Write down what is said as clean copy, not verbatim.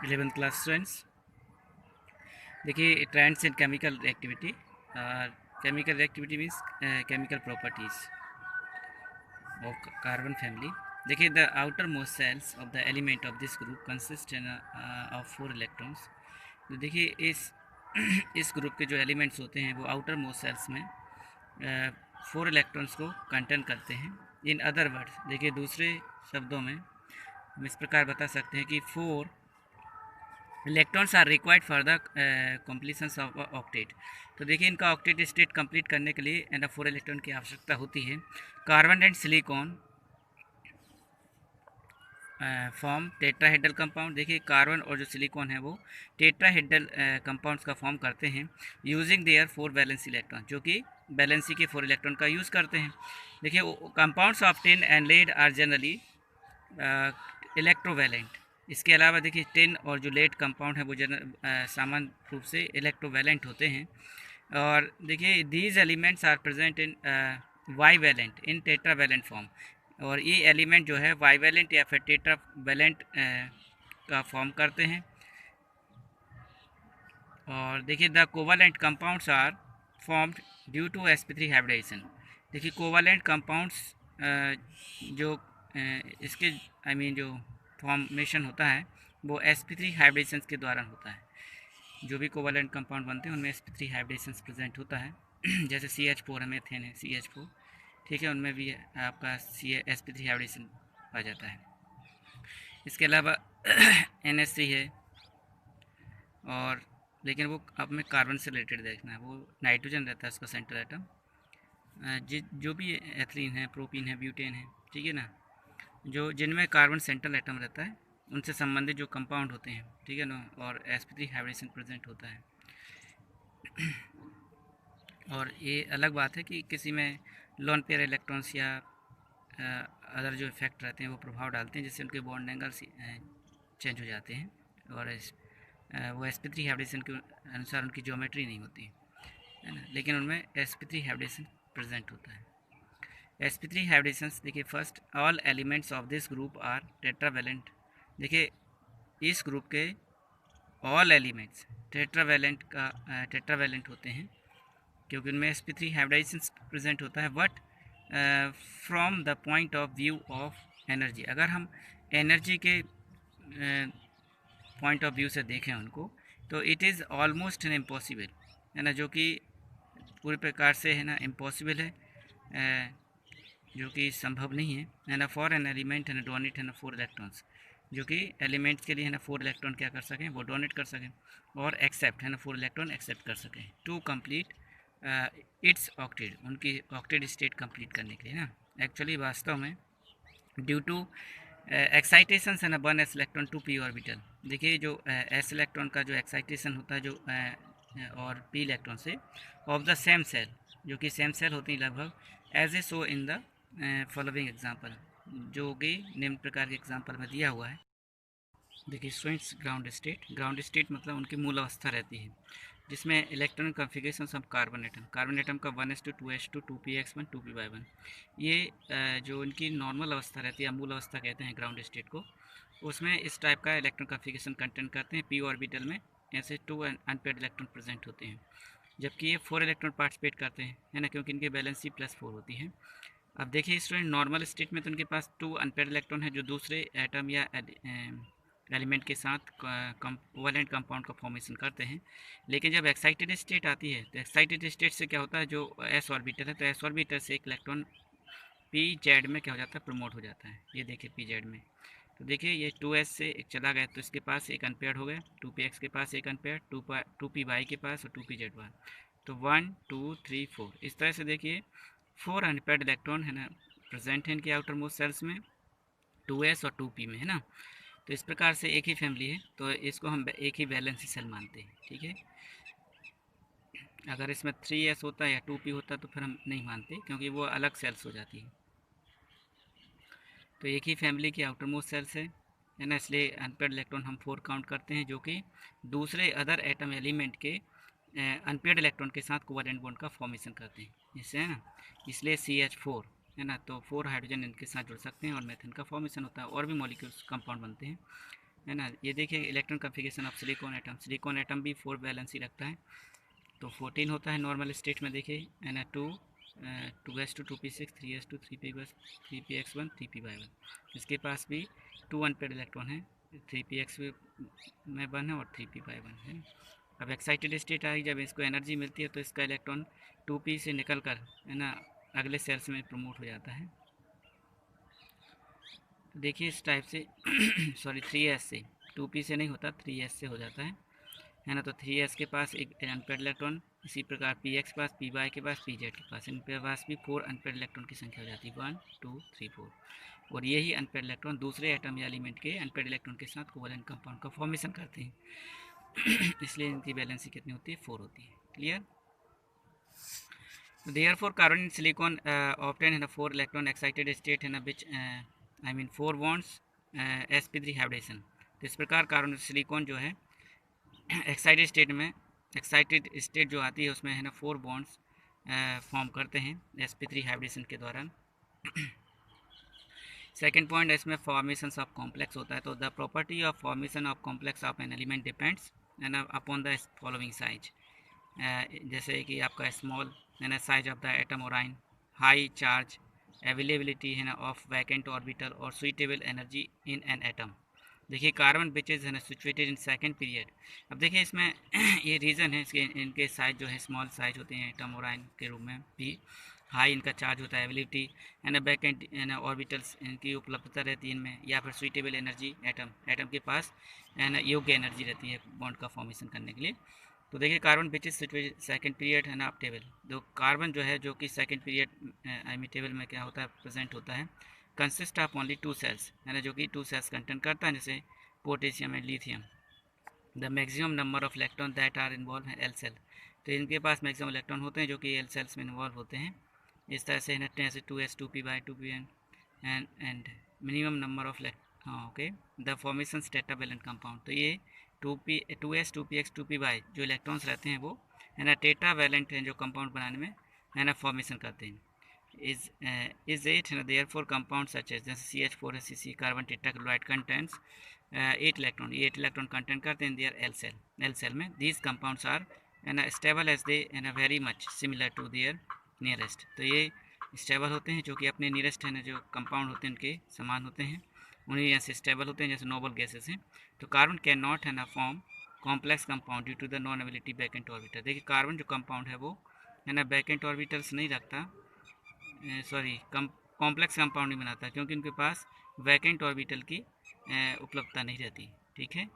11th class students, देखिए trends in chemical reactivity. Chemical reactivity means chemical properties of carbon family. देखिए the outermost shells of the element of this group consist of 4 electrons. तो देखिए इस group के जो elements होते हैं वो आउटर मोस्ट सेल्स में 4 इलेक्ट्रॉन्स को कंटेन करते हैं। इन अदर वर्ड्स, देखिए दूसरे शब्दों में हम इस प्रकार बता सकते हैं कि 4 electrons are required for the completion of octet. तो देखिए इनका ऑक्टेट स्टेट कंप्लीट करने के लिए एंड 4 इलेक्ट्रॉन की आवश्यकता होती है। Carbon and silicon form tetrahedral compound. देखिए कार्बन और जो सिलिकॉन है वो टेट्राहेड्रल कंपाउंड्स का फॉर्म करते हैं यूजिंग देयर 4 वैलेंसी इलेक्ट्रॉन, जो कि वैलेंसी के 4 इलेक्ट्रॉन का यूज़ करते हैं। देखिए compounds of tin and lead are generally electrovalent. इसके अलावा देखिए टिन और जो लेड कंपाउंड है वो सामान्य रूप से इलेक्ट्रोवैलेंट होते हैं। और देखिए these elements are present in bivalent in tetravalent form. और ये एलिमेंट जो है वाईवैलेंट या फिर टेट्रावैलेंट का फॉर्म करते हैं। और देखिए the covalent compounds are formed due to sp3 hybridization. देखिए कोवैलेंट कंपाउंड्स जो इसके जो फॉर्मेशन होता है वो sp3 हाइब्रिडेशन के दौरान होता है। जो भी कोवैलेंट कंपाउंड बनते हैं उनमें sp3 हाइब्रिडेशन प्रेजेंट होता है। जैसे CH4 है, मेथेन है, CH4, ठीक है, उनमें भी आपका sp3 हाइब्रिडेशन आ जाता है। इसके अलावा NH3 है, और लेकिन वो अब में कार्बन से रिलेटेड देखना है, वो नाइट्रोजन रहता है उसका सेंट्रल एटम। जो भी एथलीन है, प्रोपीन है, ब्यूटेन है, ठीक है ना, जो जिनमें कार्बन सेंट्रल एटम रहता है उनसे संबंधित जो कंपाउंड होते हैं, ठीक है ना, और sp3 हाइब्रिडेशन प्रेजेंट होता है। और ये अलग बात है कि किसी में लोन पेयर इलेक्ट्रॉन्स या अदर जो इफेक्ट रहते हैं वो प्रभाव डालते हैं, जिससे उनके बॉन्ड एंगल चेंज हो जाते हैं। और वो sp3 हाइब्रिडेशन के अनुसार उनकी ज्योमेट्री नहीं होती है ना, लेकिन उनमें sp3 हाइब्रिडेशन प्रेजेंट होता है। sp3 हाइब्रिडेशंस, देखिए first all elements of this group are tetravalent. देखिए इस ग्रुप के ऑल एलिमेंट्स टेट्रावैलेंट होते हैं, क्योंकि उनमें sp3 हाइब्रिडाइजेशन प्रेजेंट होता है। But from the point of view of energy, अगर हम एनर्जी के पॉइंट ऑफ व्यू से देखें उनको, तो it is almost an impossible, है ना, जो कि पूरे प्रकार से है ना इम्पॉसिबल है, जो कि संभव नहीं है ना, फॉर एन एलिमेंट है ना डोनेट है ना 4 इलेक्ट्रॉन्स, जो कि एलिमेंट्स के लिए है ना 4 इलेक्ट्रॉन क्या कर सकें, वो डोनेट कर सकें, और एक्सेप्ट है ना 4 इलेक्ट्रॉन एक्सेप्ट कर सकें टू कंप्लीट इट्स ऑक्टेट, उनकी ऑक्टेट स्टेट कंप्लीट करने के लिए ना। एक्चुअली वास्तव में ड्यू टू एक्साइटेशन है ना 1s इलेक्ट्रॉन 2p ऑर्बिटल। देखिए जो s इलेक्ट्रॉन का जो एक्साइटेशन होता है जो और p इलेक्ट्रॉन से ऑफ द सेम सेल, जो कि सेम सेल होती है लगभग, as a show in the following example, जो कि निम्न प्रकार के एग्जांपल में दिया हुआ है। देखिए स्टूडेंट्स, ग्राउंड स्टेट मतलब उनकी मूल अवस्था रहती है, जिसमें electronic configuration of carbon atom का 1s2 2s2 2px1 2p1, ये जो इनकी नॉर्मल अवस्था रहती है, मूल अवस्था कहते हैं ग्राउंड स्टेट को, उसमें इस टाइप का इलेक्ट्रॉन कॉन्फ़िगरेशन कंटेंट करते हैं। p ऑर्बिटल में ऐसे 2 अनपेयर्ड इलेक्ट्रॉन प्रेजेंट होते हैं, जबकि ये 4 इलेक्ट्रॉन पार्टिसिपेट करते हैं, है ना, क्योंकि इनकी वैलेंसी +4 होती है। अब देखिए स्टूडेंट, नॉर्मल स्टेट में तो उनके पास 2 अनपेयर्ड इलेक्ट्रॉन है जो दूसरे एटम या एलिमेंट के साथ कोवैलेंट कंपाउंड का फॉर्मेशन करते हैं। लेकिन जब एक्साइटेड स्टेट आती है, तो एक्साइटेड स्टेट से क्या होता है, जो s ऑर्बिटल है, तो s ऑर्बिटल से एक इलेक्ट्रॉन pz में क्या हो जाता है, प्रमोट हो जाता है। ये देखिए pz में, तो देखिए ये 2s से एक चला गया, तो इसके पास एक अनपेयर्ड हो गया, 2px के पास एक अनपेयर्ड, 2py के पास और 2pzy, तो 1 2 3 4, इस तरह से देखिए 4 अनपेयर्ड इलेक्ट्रॉन है ना प्रेजेंट है इनके आउटर मोस्ट सेल्स में, 2s और 2p में, है ना। तो इस प्रकार से एक ही फैमिली है, तो इसको हम एक ही वैलेंसी सेल मानते हैं, ठीक है। अगर इसमें 3s होता है या 2p होता तो फिर हम नहीं मानते, क्योंकि वो अलग सेल्स हो जाती है। तो एक ही फैमिली की आउटर मोस्ट सेल्स है ना, इसलिए अनपेयर्ड इलेक्ट्रॉन हम 4 काउंट करते हैं, जो कि दूसरे अदर एटम एलिमेंट के अनपेयर्ड इलेक्ट्रॉन के साथ कोवैलेंट बॉन्ड का फॉर्मेशन करते हैं, इससे, है ना, इसलिए CH4, है ना, तो 4 हाइड्रोजन इनके साथ जुड़ सकते हैं और मेथेन का फॉर्मेशन होता है, और भी मॉलिक्यूल्स कंपाउंड बनते हैं। है ना। ये देखिए electron configuration of silicon atom भी 4 वैलेंसी रखता है। तो 14 होता है नॉर्मल स्टेट में, देखिए है ना, 2s2 2p6 3s2 3px1 3p1। इसके पास भी 2 अनपेड इलेक्ट्रॉन है, 3px में 1 है और 3p1 है। अब एक्साइटेड स्टेट आई, जब इसको एनर्जी मिलती है तो इसका इलेक्ट्रॉन 2p से निकल कर, है ना, अगले सेल्स में प्रमोट हो जाता है। तो देखिए इस टाइप से सॉरी 3s से, 2p से नहीं होता, 3s से हो जाता है ना। तो 3s के पास एक अनपेड इलेक्ट्रॉन, इसी प्रकार px के पास, py के पास, pz के पास, इनके पास भी 4 अनपेड इलेक्ट्रॉन की संख्या हो जाती है, 1 2 3 4। और यही अनपेड इलेक्ट्रॉन दूसरे एटम या एलिमेंट के अनपेड इलेक्ट्रॉन के साथ कोवलेंट कंपाउंड का फॉर्मेशन करते हैं। इसलिए इनकी वैलेंसी कितनी होती है, 4 होती है। Clear. Therefore, carbon and silicon obtain in a 4 electron excited state in a which 4 bonds sp3 hybridization. तो इस प्रकार कार्बन और सिलिकॉन जो है एक्साइटेड स्टेट जो आती है उसमें, है ना, 4 बॉन्ड्स फॉर्म करते हैं sp3 हाइब्रिडेशन के दौरान। सेकेंड पॉइंट, इसमें फॉर्मेशन ऑफ कॉम्प्लेक्स होता है। तो the property of formation of complex of an element depends upon the following size. जैसे कि आपका स्मॉल, है ना, साइज ऑफ द एटम और आयन, हाई चार्ज, अवेलेबिलिटी, है ना, ऑफ वैकेंट ऑर्बिटल और suitable energy in an atom. देखिए कार्बन विच इज़, है ना, सिचुएटेड इन सेकंड पीरियड। अब देखिए इसमें ये रीज़न है, इसके इनके साइज जो है स्मॉल साइज होते हैं एटम और आयन के रूप में भी, हाई इनका चार्ज होता है, अवेलेबिलिटी, है ना, बैकेंट, है ना, ऑर्बिटल्स इनकी उपलब्धता रहती है इनमें, या फिर सुइटेबल एनर्जी, एटम के पास, है ना, योग्य एनर्जी रहती है बॉन्ड का फॉर्मेशन करने के लिए। तो देखिए carbon which is second period, है ना, अप टेबल, जो कार्बन जो है जो कि सेकेंड पीरियड टेबल में क्या होता है, प्रेजेंट होता है, कंसिस्ट ऑफ ओनली 2 सेल्स, है ना, जो कि 2 सेल्स कंटेन करता है, जैसे potassium and lithium. The maximum number of electron that are involve है एल सेल। तो इनके पास मैक्सिमम इलेक्ट्रॉन होते हैं जो कि एल सेल्स में इन्वॉल्व होते हैं। इस तरह से, जैसे 2s 2p/2pn and minimum number of okay the formation tetravalent compound. तो ये 2s 2px 2py जो इलेक्ट्रॉन्स रहते हैं वो, है ना, टेट्रावैलेंट हैं जो कंपाउंड बनाने में, है ना, फॉर्मेशन करते हैं। is 8, है ना, therefore compound such as जैसे CH4SCC carbon tetrachloride contents 8 electron, ये 8 इलेक्ट्रॉन कंटेंट करते हैं देयर एल सेल में। दीज कंपाउंड्स आर, है ना, स्टेबल एज दे, है ना, very much similar to their nearest. तो ये स्टेबल होते हैं जो कि अपने नियरेस्ट, है ना, जो कंपाउंड होते हैं उनके समान होते हैं, उन्हीं यहाँ से स्टेबल होते हैं जैसे नोबल गैसेस हैं। तो कार्बन कैन नॉट, है ना, form complex compound due to the non ability vacant orbital. देखिए कार्बन जो कंपाउंड है वो, है ना, बैकेंट ऑर्बिटल्स नहीं रखता, सॉरी कॉम्प्लेक्स कंपाउंड नहीं बनाता, क्योंकि उनके पास वैकेंट ऑर्बिटल की उपलब्धता नहीं रहती। ठीक है।